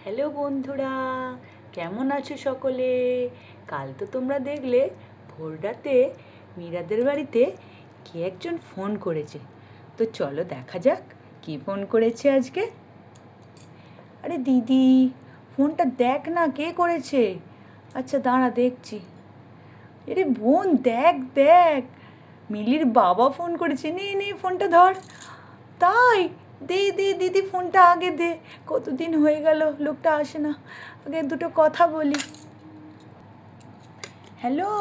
Hello বন্ধুরা, কেমন আছো সকলে? কাল তো তোমরা দেখলে ভোর রাতে মীরাদের বাড়িতে কে একজন ফোন করেছে। তো চলো দেখা যাক কে ফোন করেছে আজকে। আরে দিদি, ফোনটা দেখ না কে করেছে। আচ্ছা দাঁড়া দেখছি। আরে বোন দেখ দেখ, মিলির বাবা ফোন করেছে। নে নে ফোনটা ধর। তাই? দে দে দিদি ফোনটা আগে দে। কতদিন হয়ে গেল লোকটা আসে না, আগে দুটো কথা বলি। হ্যালো,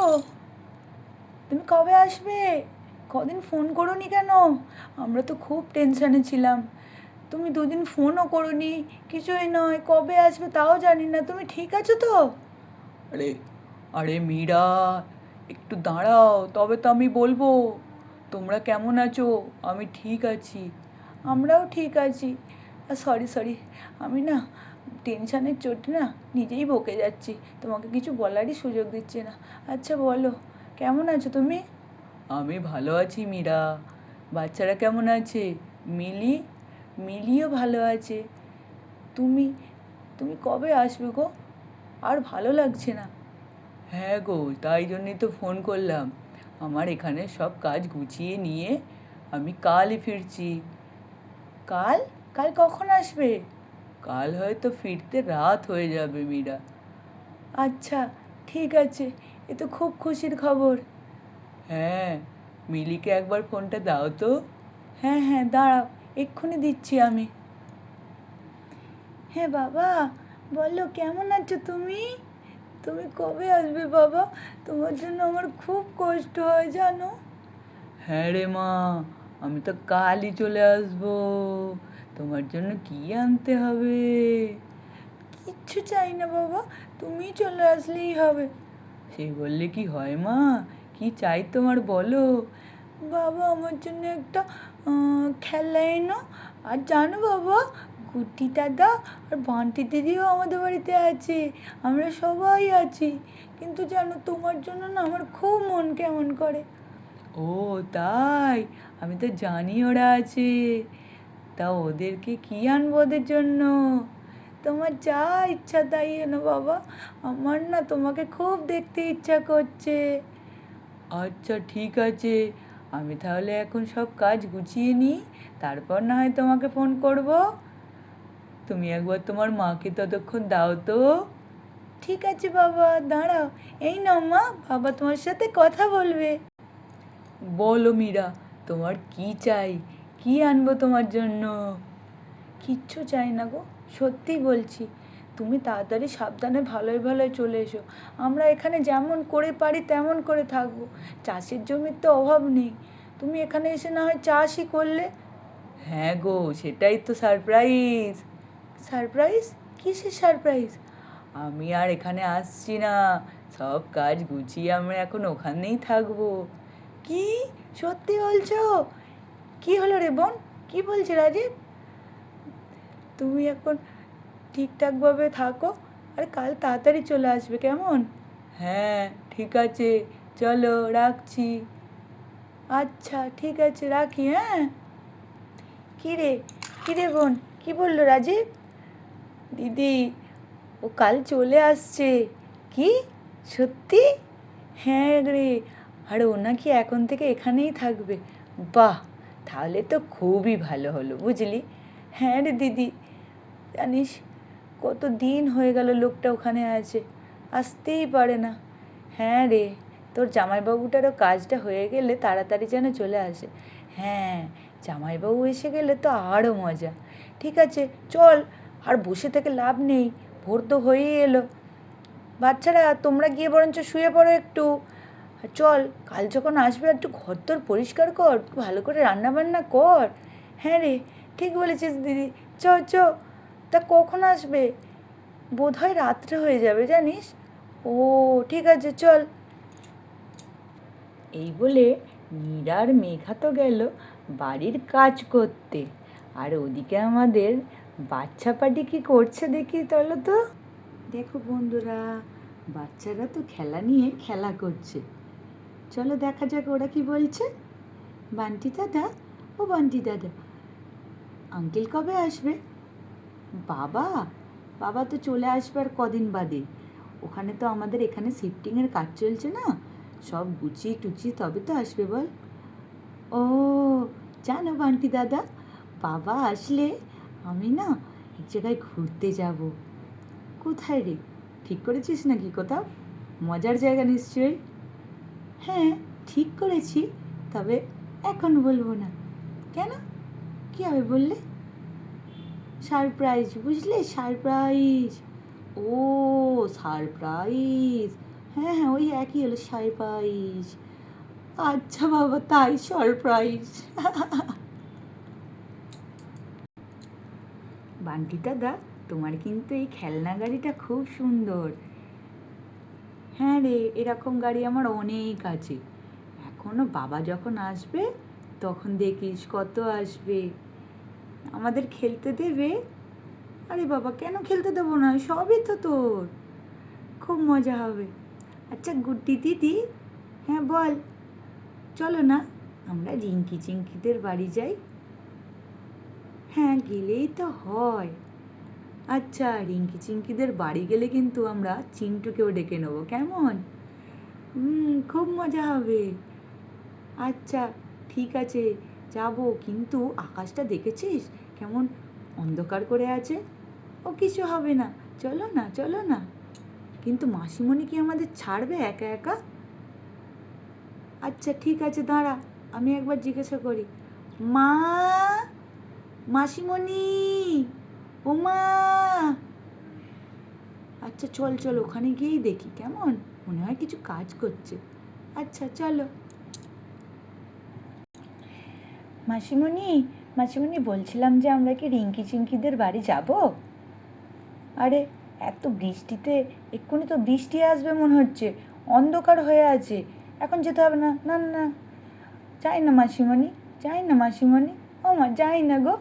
তুমি কবে আসবে? কদিন ফোন করোনি কেন? আমরা তো খুব টেনশানে ছিলাম। তুমি দুদিন ফোনও করোনি, কিছুই নয়, কবে আসবে তাও জানি না। তুমি ঠিক আছো তো? আরে আরে মীরা, একটু দাঁড়াও তবে তো আমি বলবো। তোমরা কেমন আছো? আমি ঠিক আছি। আমরাও ঠিক আছি। সরি সরি, আমি না টেনশানের চোটে না নিজেই বকে যাচ্ছি, তোমাকে কিছু বলারই সুযোগ দিচ্ছে না। আচ্ছা বলো, কেমন আছো তুমি? আমি ভালো আছি মীরা। বাচ্চারা কেমন আছে? মিলি? মিলিও ভালো আছে। তুমি তুমি কবে আসবে গো? আর ভালো লাগছে না। হ্যাঁ গো, তাই জন্যই তো ফোন করলাম। আমার এখানে সব কাজ গুছিয়ে নিয়ে আমি কালই ফিরছি। কাল? কাল কখন আসবে? কাল হয়তো ফিরতে রাত হয়ে যাবে মীরা। আচ্ছা ঠিক আছে, এ তো খুব খুশির খবর। হ্যাঁ, মিলিকে একবার ফোনটা দাও তো। হ্যাঁ হ্যাঁ দাঁড়াও, এক্ষুনি দিচ্ছি আমি। হ্যাঁ বাবা, বলো কেমন আছো তুমি? তুমি কবে আসবে বাবা? তোমার জন্য আমার খুব কষ্ট হয় জানো। হ্যাঁ রে মা, আমি তো কালই চলে আসবো। তোমার জন্য কি আনতে হবে? কিচ্ছু চাই না বাবা, তুমি চলে আসলেই হবে। সে বললে কি হয় মা, কি চাই তোমার বলো। বাবা আমার জন্য একটা খেলনা এনো। আর জানো বাবা, গুড্ডি দাদা আর বান্টি দিদিও আমাদের বাড়িতে আছে, আমরা সবাই আছি। কিন্তু জানো তোমার জন্য না আমার খুব মন কেমন করে। ও তাই? আমি তো জানি ওরা আছে। তা ওদেরকে কি আনবো ওদের জন্য? তোমার যা ইচ্ছা তাই এনো বাবা, আমার না তোমাকে খুব দেখতে ইচ্ছা করছে। আচ্ছা ঠিক আছে, আমি তাহলে এখন সব কাজ গুছিয়ে নিই, তারপর না হয় তোমাকে ফোন করব। তুমি একবার তোমার মাকে ততক্ষণ দাও তো। ঠিক আছে বাবা, দাঁড়াও। এই নাও মা, বাবা তোমার সাথে কথা বলবে। বলো মীরা, তোমার কি চাই? কি আনবো তোমার জন্য? কিচ্ছু চাই না গো, সত্যি বলছি। তুমি তাড়াতাড়ি সাবধানে ভালোই ভালোই চলে এসো। আমরা এখানে যেমন করে পারি তেমন করে থাকবো। চাষের জমির তো অভাব নেই। তুমি এখানে এসে না হয় চাষই করলে। হ্যাঁ গো, সেটাই তো সারপ্রাইজ। সারপ্রাইজ? কিসের সারপ্রাইজ? আমি আর এখানে আসছি না, সব কাজ গুছিয়ে আমরা এখন ওখানেই থাকবো। কি? সত্যি বলছো? কি হলো রে বোন, কি বলছে রাজীব? তুমি এখন ঠিকঠাকভাবে থাকো, আর কাল তাড়াতাড়ি চলে আসবে কেমন? হ্যাঁ ঠিক আছে, চলো রাখছি। আচ্ছা ঠিক আছে রাখি, হ্যাঁ। কিরে, কিরে বোন, কি বললো রাজীব? দিদি, ও কাল চলে আসছে। কি? সত্যি? হ্যাঁ রে, আর ও নাকি এখন থেকে এখানেই থাকবে। বাহ, তাহলে তো খুবই ভালো হলো বুঝলি। হ্যাঁ রে দিদি, জানিস কত দিন হয়ে গেল লোকটা ওখানে আছে, আসতেই পারে না। হ্যাঁ রে, তোর জামাইবাবুটারও কাজটা হয়ে গেলে তাড়াতাড়ি যেন চলে আসে। হ্যাঁ, জামাইবাবু এসে গেলে তো আরও মজা। ঠিক আছে চল, আর বসে থেকে লাভ নেই, ভোর তো হয়েই এলো। বাচ্চারা তোমরা গিয়ে বরঞ্চ শুয়ে পড়ো একটু। আর চল, কাল যখন আসবে একটু ঘর তোর পরিষ্কার কর, ভালো করে রান্না বান্না কর। হ্যাঁ রে, ঠিক বলেছিস দিদি। চ চ। তা কখন আসবে? বোধহয় রাত্রে হয়ে যাবে জানিস। ও ঠিক আছে চল। এই বলে মীরা আর মেঘা তো গেল বাড়ির কাজ করতে, আর ওদিকে আমাদের বাচ্চা পাটি কি করছে দেখি চলো তো। দেখো বন্ধুরা, বাচ্চারা তো খেলা নিয়ে খেলা করছে। চলো দেখা যাক ওরা কি বলছে। বান্টি দাদা, ও বান্টি দাদা, আঙ্কেল কবে আসবে? বাবা, বাবা তো চলে আসবে আর কদিন বাদে। ওখানে তো আমাদের এখানে শিফটিংয়ের কাজ চলছে না, সব গুছিয়ে টুচিয়ে তবে তো আসবে বল। ও জানো বান্টি দাদা, বাবা আসলে আমি না এক জায়গায় ঘুরতে যাব। কোথায় রে, ঠিক করেছিস নাকি কোথাও? মজার জায়গা নিশ্চয়ই। হ্যাঁ ঠিক করেছি, তবে এখন বলবো না। কেন, কী হবে বললে? সারপ্রাইজ, বুঝলে, সারপ্রাইজ। ও সারপ্রাইজ, হ্যাঁ হ্যাঁ ওই একই হলো, সারপ্রাইজ। আচ্ছা বাবা তাই, সারপ্রাইজ। বান্টি দাদা, তোমার কিন্তু এই খেলনা গাড়িটা খুব সুন্দর। হ্যাঁ রে, এরকম গাড়ি আমার অনেক আছে। এখনও বাবা যখন আসবে তখন দেখিস কত আসবে, আমাদের খেলতে দেবে। আরে বাবা কেন খেলতে দেবো না, সবই তো তোর, খুব মজা হবে। আচ্ছা গুড্ডি দিদি, হ্যাঁ বল, চলো না আমরা রিঙ্কি চিঙ্কিদের বাড়ি যাই। হ্যাঁ গেলেই তো হয়। আচ্ছা রিঙ্কি চিঙ্কিদের বাড়ি গেলে কিন্তু আমরা চিন্টুকেও ডেকে নেবো, কেমন? খুব মজা হবে। আচ্ছা ঠিক আছে যাবো, কিন্তু আকাশটা দেখেছিস কেমন অন্ধকার করে আছে? ও কিছু হবে না, চলো না চলো না। কিন্তু মাসিমণি কি আমাদের ছাড়বে একা একা? আচ্ছা ঠিক আছে দাঁড়া, আমি একবার জিজ্ঞাসা করি। মা, মাসিমণি, ও মা। আচ্ছা চল চল ওখানে গিয়েই দেখি, কেমন, মনে হয় কিছু কাজ করছে। আচ্ছা চলো। মাসিমণি, মাসিমণি বলছিলাম যে আমরা কি রিঙ্কি চিঙ্কিদের বাড়ি যাব? আরে এত বৃষ্টিতে, এক্ষুনি তো বৃষ্টি আসবে মনে হচ্ছে, অন্ধকার হয়ে আছে, এখন যেতে হবে না। না না যাই না মাসিমণি, যাই না মাসিমণি, ও মা যাই না গো।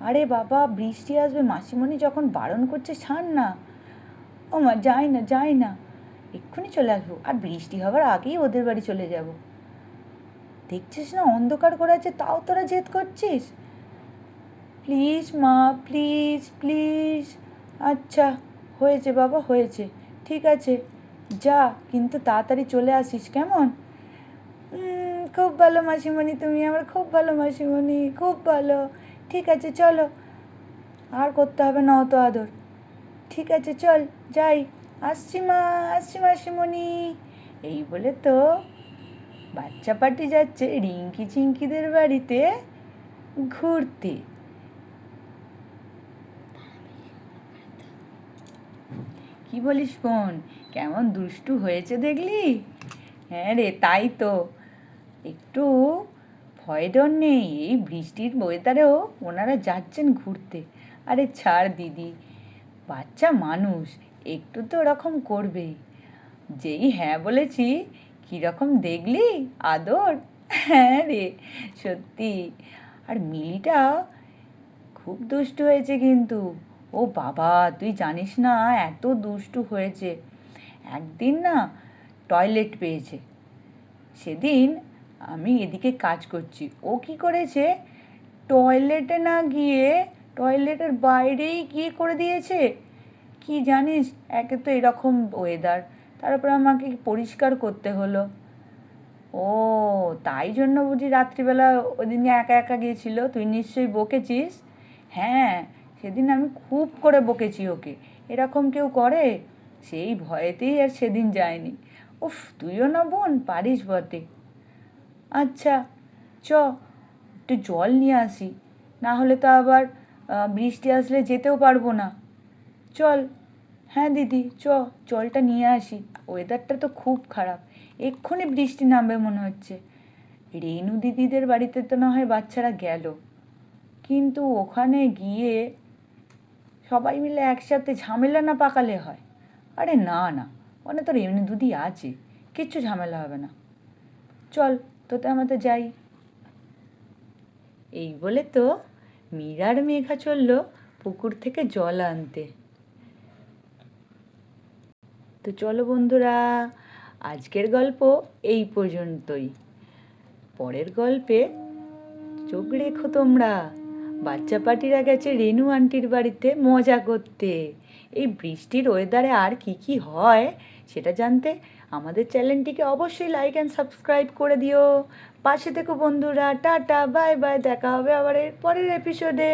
আরে বাবা বৃষ্টি আসবে, মাসিমণি যখন বারণ করছে ছাড় না। ও মা যাই না যাই না, এক্ষুনি চলে আসবো, আর বৃষ্টি হবার আগেই ওদের বাড়ি চলে যাব। দেখছিস না অন্ধকার করে আছে, তাও তোরা জেদ করছিস। প্লিজ মা, প্লিজ প্লিজ। আচ্ছা হয়েছে বাবা হয়েছে, ঠিক আছে যা, কিন্তু তাড়াতাড়ি চলে আসিস, কেমন? খুব ভালো মাসিমণি, তুমি আমার খুব ভালো মাসিমণি, খুব ভালো। ঠিক আছে চলো, আর করতে হবে না অত আদর। ঠিক আছে চল যাই, আসছি মা, আসছি মাসিমণি। এই বলে তো বাচ্চা পার্টি যাচ্ছে রিঙ্কি চিঙ্কিদের বাড়িতে ঘুরতে। কি বলিস বোন, কেমন দুষ্টু হয়েছে দেখলি? হ্যাঁ রে তাই তো, একটু ভয় ডর নেই, এই বৃষ্টির ওয়েদারেও ওনারা যাচ্ছেন ঘুরতে। আরে ছাড় দিদি, বাচ্চা মানুষ, একটু তো ওরকম করবেই। যেই হ্যাঁ বলেছি, কীরকম দেখলি আদর। হ্যাঁ রে সত্যি, আর মিলিটা খুব দুষ্টু হয়েছে কিন্তু। ও বাবা তুই জানিস না, এত দুষ্টু হয়েছে, একদিন না টয়লেট পেয়েছে। সেদিন আমি এদিকে কাজ করছি, ও কি করেছে, টয়লেটে না গিয়ে টয়লেটের বাইরেই গিয়ে করে দিয়েছে। কি জানিস, একে তো এরকম ওয়েদার, তারপর আমাকে পরিষ্কার করতে হলো। ও তাই জন্য বুঝি রাত্রিবেলা ওদিনকে একা একা গিয়েছিল, তুই নিশ্চয়ই বকেছিস। হ্যাঁ সেদিন আমি খুব করে বকেছি ওকে, এরকম কেউ করে, সেই ভয়েতেই আর সেদিন যায়নি। উফ তুইও না বোন পারিস বটে। আচ্ছা চ একটু জল নিয়ে আসি, না হলে তো আবার বৃষ্টি আসলে যেতেও পারবো না। চল। হ্যাঁ দিদি চ, জলটা নিয়ে আসি, ওয়েদারটা তো খুব খারাপ, এক্ষুনি বৃষ্টি নামবে মনে হচ্ছে। রেনু দিদিদের বাড়িতে তো না হয় বাচ্চারা গেল, কিন্তু ওখানে গিয়ে সবাই মিলে একসাথে ঝামেলা না পাকালে হয়। আরে না না, ওখানে তো রেনু দিদি আছে, কিচ্ছু ঝামেলা হবে না। চল তোতে আমাদের যাই। এই বলে তো মীরা আর মেঘা চলল পুকুর থেকে জল আনতে। তো চলো বন্ধুরা, আজকের গল্প এই পর্যন্তই। পরের গল্পে চোখ রেখো তোমরা, বাচ্চা পার্টিরা গেছে রেনু আন্টির বাড়িতে মজা করতে। এই বৃষ্টির ওয়েদারে আর কি কি হয় সেটা জানতে আমাদের চ্যানেলটিকে অবশ্যই লাইক অ্যান্ড সাবস্ক্রাইব করে দিও। পাশে থেকো বন্ধুরা। টাটা, বাই বাই, দেখা হবে আবার এর পরের এপিসোডে।